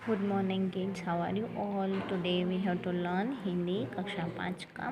Good morning kids, how are you all. Today we have to learn Hindi कक्षा 5 का।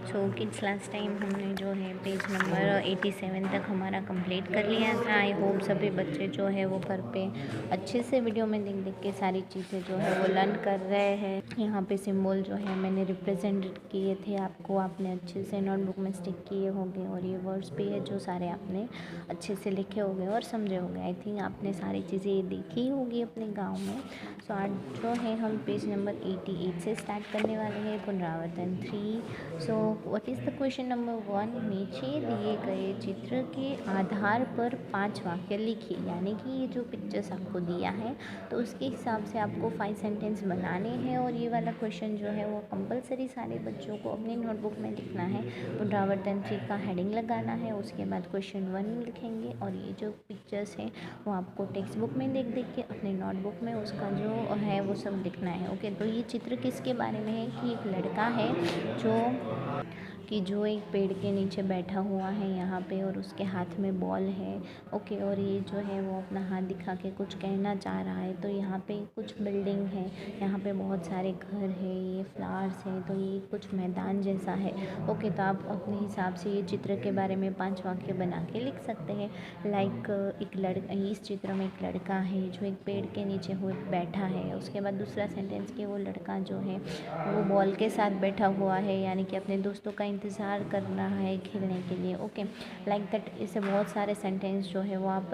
So kids, last time हमने जो है page number 87 तक हमारा कंप्लीट कर लिया था। आई होप सभी बच्चे जो है वो घर पे अच्छे से वीडियो में देख देख के सारी चीज़ें जो है वो लर्न कर रहे हैं। यहाँ पे सिंबल जो है मैंने रिप्रेजेंट किए थे आपको, आपने अच्छे से नोटबुक में स्टिक किए होंगे। और ये वर्ड्स भी है जो सारे आपने अच्छे से लिखे होंगे और समझे होंगे। आई थिंक आपने सारी चीज़ें देखी होगी अपने गाँव में। सो आज जो है हम पेज नंबर 88 से स्टार्ट करने वाले हैं, पुनरावर्तन 3। So what is the question number 1। नीचे दिए गए चित्र के आधार पर 5 वाक्य लिखिए। यानी कि ये जो पिक्चर्स आपको दिया है तो उसके हिसाब से आपको 5 सेंटेंस बनाने हैं। और ये वाला क्वेश्चन जो है वो कंपलसरी सारे बच्चों को अपनी नोटबुक में लिखना है। पुनरावर्तन 3 का हेडिंग लगाना है, उसके बाद क्वेश्चन 1 लिखेंगे। और ये जो पिक्चर्स हैं वो आपको टेक्स्ट बुक में देख देख के अपने नोटबुक में उसका जो है वो सब लिखना है। ओके, तो ये चित्र किसके बारे में है कि एक लड़का है जो एक पेड़ के नीचे बैठा हुआ है यहाँ पे, और उसके हाथ में बॉल है। ओके, और ये जो है वो अपना हाथ दिखा के कुछ कहना चाह रहा है। तो यहाँ पे कुछ बिल्डिंग है, यहाँ पे बहुत सारे घर है, ये फ्लावर्स है, तो ये कुछ मैदान जैसा है। ओके, तो आप अपने हिसाब से ये चित्र के बारे में 5 वाक्य बना के लिख सकते हैं। लाइक एक लड़का, इस चित्र में एक लड़का है जो एक पेड़ के नीचे हो बैठा है। उसके बाद दूसरा सेंटेंस कि वो लड़का जो है वो बॉल के साथ बैठा हुआ है, यानी कि अपने दोस्तों का इंतज़ार कर रहा है खेलने के लिए। Okay, like that. इससे बहुत सारे सेंटेंस जो है वो आप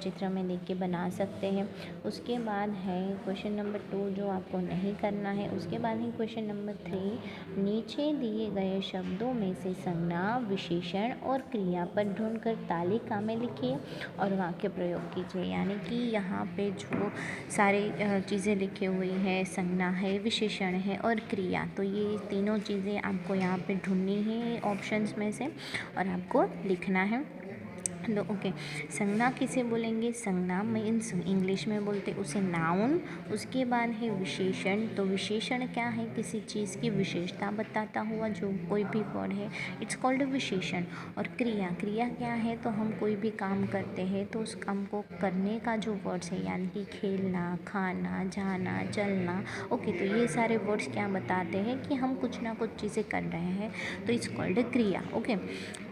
चित्र में देख के बना सकते हैं। उसके बाद है क्वेश्चन नंबर 2 जो आपको नहीं करना है। उसके बाद है क्वेश्चन नंबर 3। नीचे दिए गए शब्दों में से संज्ञा, विशेषण और क्रियापद ढूंढकर तालिका में लिखिए और वाक्य प्रयोग कीजिए। यानी कि यहाँ पे जो सारी चीज़ें लिखी हुई है, संज्ञा है, विशेषण है और क्रिया, तो ये तीनों चीज़ें आपको यहाँ पे ढूंढनी है ऑप्शंस में से और आपको लिखना है। तो ओके, संज्ञा किसे बोलेंगे? संज्ञा मीन्स इंग्लिश में बोलते उसे नाउन। उसके बाद है विशेषण। तो विशेषण क्या है? किसी चीज़ की विशेषता बताता हुआ जो कोई भी वर्ड है, इट्स कॉल्ड विशेषण। और क्रिया, क्रिया क्या है? तो हम कोई भी काम करते हैं तो उस काम को करने का जो वर्ड्स है, यानी कि खेलना, खाना, जाना, चलना। ओके, तो ये सारे वर्ड्स क्या बताते हैं कि हम कुछ ना कुछ चीज़ें कर रहे हैं, तो इट्स कॉल्ड क्रिया। ओके,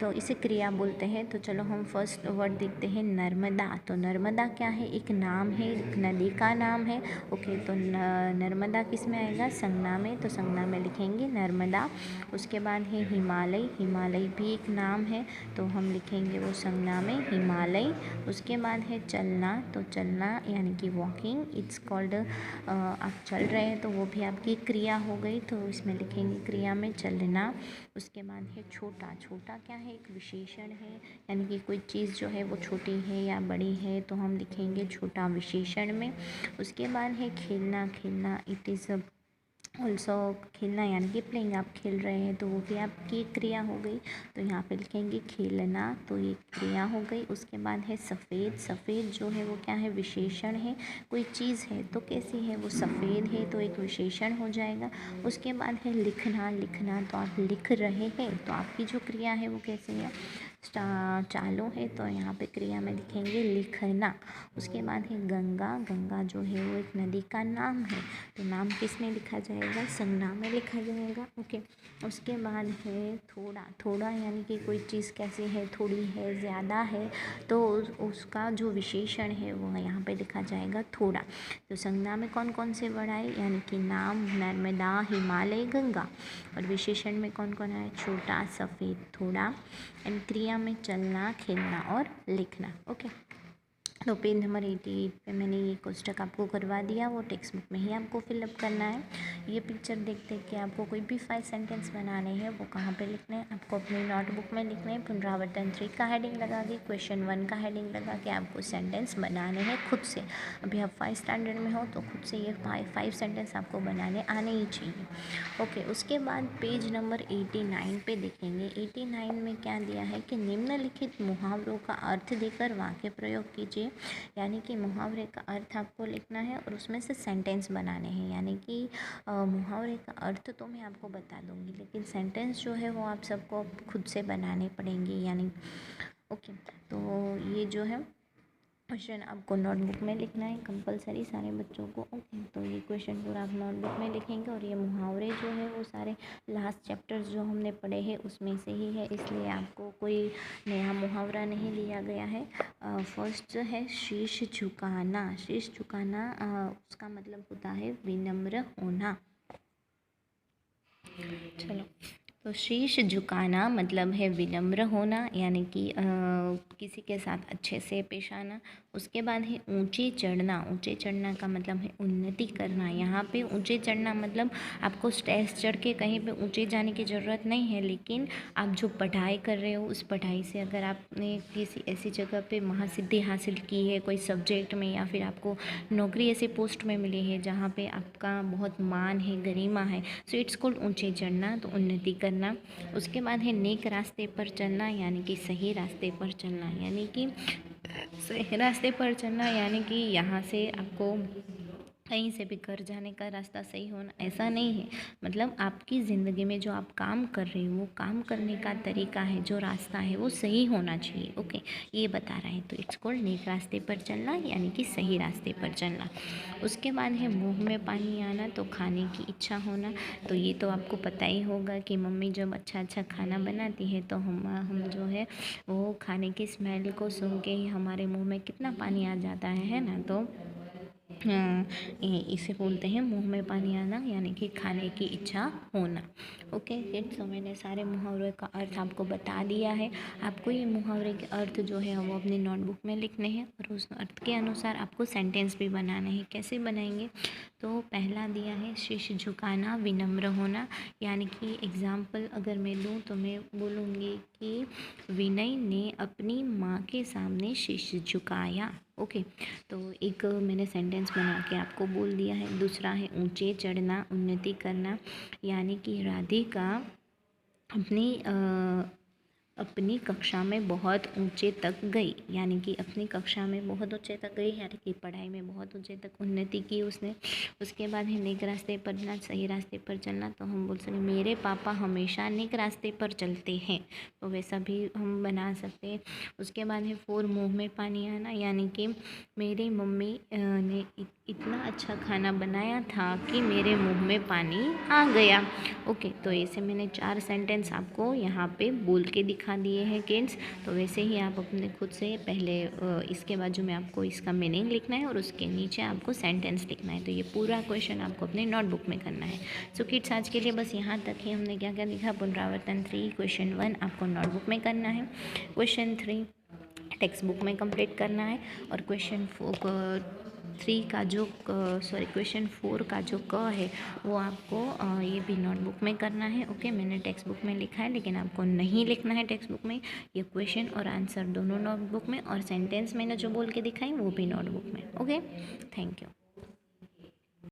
तो इसे क्रिया बोलते हैं। तो चलो हम फर्स्ट वर्ड देखते हैं, नर्मदा। तो नर्मदा क्या है? एक नाम है, एक नदी का नाम है। ओके, तो नर्मदा किस में आएगा? संज्ञा में। तो संज्ञा में लिखेंगे नर्मदा। उसके बाद है हिमालय। हिमालय भी एक नाम है, तो हम लिखेंगे वो संज्ञा में हिमालय। उसके बाद है चलना। तो चलना यानी कि वॉकिंग, इट्स कॉल्ड, आप चल रहे हैं तो वो भी आपकी क्रिया हो गई, तो इसमें लिखेंगे क्रिया में चलना। उसके बाद है छोटा। छोटा क्या है? एक विशेषण है, यानी कि कोई चीज़ जो है वो छोटी है या बड़ी है, तो हम लिखेंगे छोटा विशेषण में। उसके बाद है खेलना। खेलना इट इज़ ऑल्सो, खेलना यानी कि प्लेइंग, आप खेल रहे हैं तो वो भी आपकी क्रिया हो गई, तो यहाँ पे लिखेंगे खेलना, तो ये क्रिया हो गई। उसके बाद है सफ़ेद। सफ़ेद जो है वो क्या है? विशेषण है, कोई चीज़ है तो कैसी है? वो सफ़ेद है, तो एक विशेषण हो जाएगा। उसके बाद है लिखना। लिखना तो आप लिख रहे हैं, तो आपकी जो क्रिया है वो कैसी है? चालू है, तो यहाँ पे क्रिया में लिखेंगे लिखना। उसके बाद है गंगा। गंगा जो है वो एक नदी का नाम है, तो नाम किस में लिखा जाएगा? संज्ञा में लिखा जाएगा। ओके, उसके बाद है थोड़ा। थोड़ा यानी कि कोई चीज़ कैसी है? थोड़ी है, ज़्यादा है, तो उसका जो विशेषण है वो यहाँ पे लिखा जाएगा थोड़ा। तो संज्ञा में कौन कौन से वर्ड आए? यानी कि नाम नर्मदा, हिमालय, गंगा। और विशेषण में कौन कौन आए? छोटा, सफ़ेद, थोड़ा। एंड क्रिया में चलना, खेलना और लिखना। ओके, तो पेज नंबर 88 पे मैंने ये कोष्टक आपको करवा दिया, वो टेक्स्ट बुक में ही आपको फिलअप करना है। ये पिक्चर देख देख के आपको कोई भी 5 सेंटेंस बनाने हैं, वो कहाँ पे लिखने हैं? आपको अपनी नोटबुक में लिखने हैं। पुनरावर्तन 3 का हेडिंग लगा के, क्वेश्चन 1 का हेडिंग लगा के आपको सेंटेंस बनाने हैं खुद से। अभी आप 5 स्टैंडर्ड में हो तो खुद से ये 5 सेंटेंस आपको बनाने आने ही चाहिए। ओके, उसके बाद पेज नंबर 89 पे देखेंगे। 89 में क्या दिया है कि निम्नलिखित मुहावरों का अर्थ देकर वाक्य प्रयोग कीजिए। यानी कि मुहावरे का अर्थ आपको लिखना है और उसमें से सेंटेंस बनाने हैं। यानी कि मुहावरे का अर्थ तो मैं आपको बता दूंगी, लेकिन सेंटेंस जो है वो आप सबको खुद से बनाने पड़ेंगे। यानी ओके, तो ये जो है क्वेश्चन आपको नोटबुक में लिखना है कंपलसरी सारे बच्चों को। ओके, तो ये क्वेश्चन पूरा आप नोटबुक में लिखेंगे। और ये मुहावरे जो है वो सारे लास्ट चैप्टर्स जो हमने पढ़े हैं उसमें से ही है, इसलिए आपको कोई नया मुहावरा नहीं लिया गया है। फर्स्ट है शीश झुकाना। शीश झुकाना उसका मतलब होता है विनम्र होना। चलो, तो शीश झुकाना मतलब है विनम्र होना, यानी कि किसी के साथ अच्छे से पेश आना। उसके बाद है ऊंचे चढ़ना। ऊंचे चढ़ना का मतलब है उन्नति करना। यहाँ पे ऊंचे चढ़ना मतलब आपको स्टेज चढ़ के कहीं पे ऊंचे जाने की ज़रूरत नहीं है, लेकिन आप जो पढ़ाई कर रहे हो उस पढ़ाई से अगर आपने किसी ऐसी जगह पे महासिद्धि हासिल की है कोई सब्जेक्ट में, या फिर आपको नौकरी ऐसे पोस्ट में मिली है जहाँ पे आपका बहुत मान है, गरिमा है, सो इट्स कॉल्ड ऊंचे चढ़ना, तो उन्नति करना। उसके बाद है नेक रास्ते पर चलना, यानी कि सही रास्ते पर चलना। यानी कि सही रास्ते पर चलना यानी कि यहाँ से आपको कहीं से भी घर जाने का रास्ता सही होना ऐसा नहीं है, मतलब आपकी ज़िंदगी में जो आप काम कर रहे हो वो काम करने का तरीका है, जो रास्ता है वो सही होना चाहिए। ओके, ये बता रहा है, तो इट्स कॉल्ड नेक रास्ते पर चलना, यानी कि सही रास्ते पर चलना। उसके बाद है मुंह में पानी आना, तो खाने की इच्छा होना। तो ये तो आपको पता ही होगा कि मम्मी जब अच्छा अच्छा खाना बनाती है तो हम जो है वो खाने की स्मेल को सुन के ही हमारे मुंह में कितना पानी आ जाता है ना। तो इसे बोलते हैं मुंह में पानी आना, यानी कि खाने की इच्छा होना। ओके किड्स, तो मैंने सारे मुहावरे का अर्थ आपको बता दिया है। आपको ये मुहावरे के अर्थ जो है वो अपनी नोटबुक में लिखने हैं और उस अर्थ के अनुसार आपको सेंटेंस भी बनाने हैं। कैसे बनाएंगे? तो पहला दिया है शीश झुकाना, विनम्र होना, यानी कि एग्जाम्पल अगर मैं दूँ तो मैं बोलूँगी कि विनय ने अपनी माँ के सामने शीश झुकाया। ओके, तो एक मैंने सेंटेंस बना के आपको बोल दिया है। दूसरा है ऊंचे चढ़ना, उन्नति करना, यानी कि राधिका अपनी कक्षा में बहुत ऊंचे तक गई, यानी कि अपनी कक्षा में बहुत ऊंचे तक गई, यानी कि पढ़ाई में बहुत ऊंचे तक उन्नति की उसने। उसके बाद है नेक रास्ते पर चलना, सही रास्ते पर चलना, तो हम बोल सकते मेरे पापा हमेशा नेक रास्ते पर चलते हैं, तो वैसा भी हम बना सकते हैं। उसके बाद है फोर मुंह में पानी आना, यानी कि मेरी मम्मी ने इतना अच्छा खाना बनाया था कि मेरे मुंह में पानी आ गया। ओके, तो ऐसे मैंने 4 सेंटेंस आपको यहाँ पे बोल के दिखा दिए हैं किड्स। तो वैसे ही आप अपने खुद से पहले इसके बाजू में आपको इसका मीनिंग लिखना है और उसके नीचे आपको सेंटेंस लिखना है। तो ये पूरा क्वेश्चन आपको अपने नोटबुक में करना है। सो किड्स, आज के लिए बस यहाँ तक ही हमने क्या क्या लिखा। पुनरावर्तन 3 क्वेश्चन 1 आपको नोटबुक में करना है, क्वेश्चन 3 टेक्स्ट बुक में कंप्लीट करना है, और क्वेश्चन 4 का जो क है वो आपको ये भी नोटबुक में करना है। ओके, मैंने टेक्स्ट बुक में लिखा है लेकिन आपको नहीं लिखना है टेक्स्ट बुक में। ये क्वेश्चन और आंसर दोनों नोटबुक में, और सेंटेंस मैंने जो बोल के दिखाई वो भी नोटबुक में। Okay, thank you.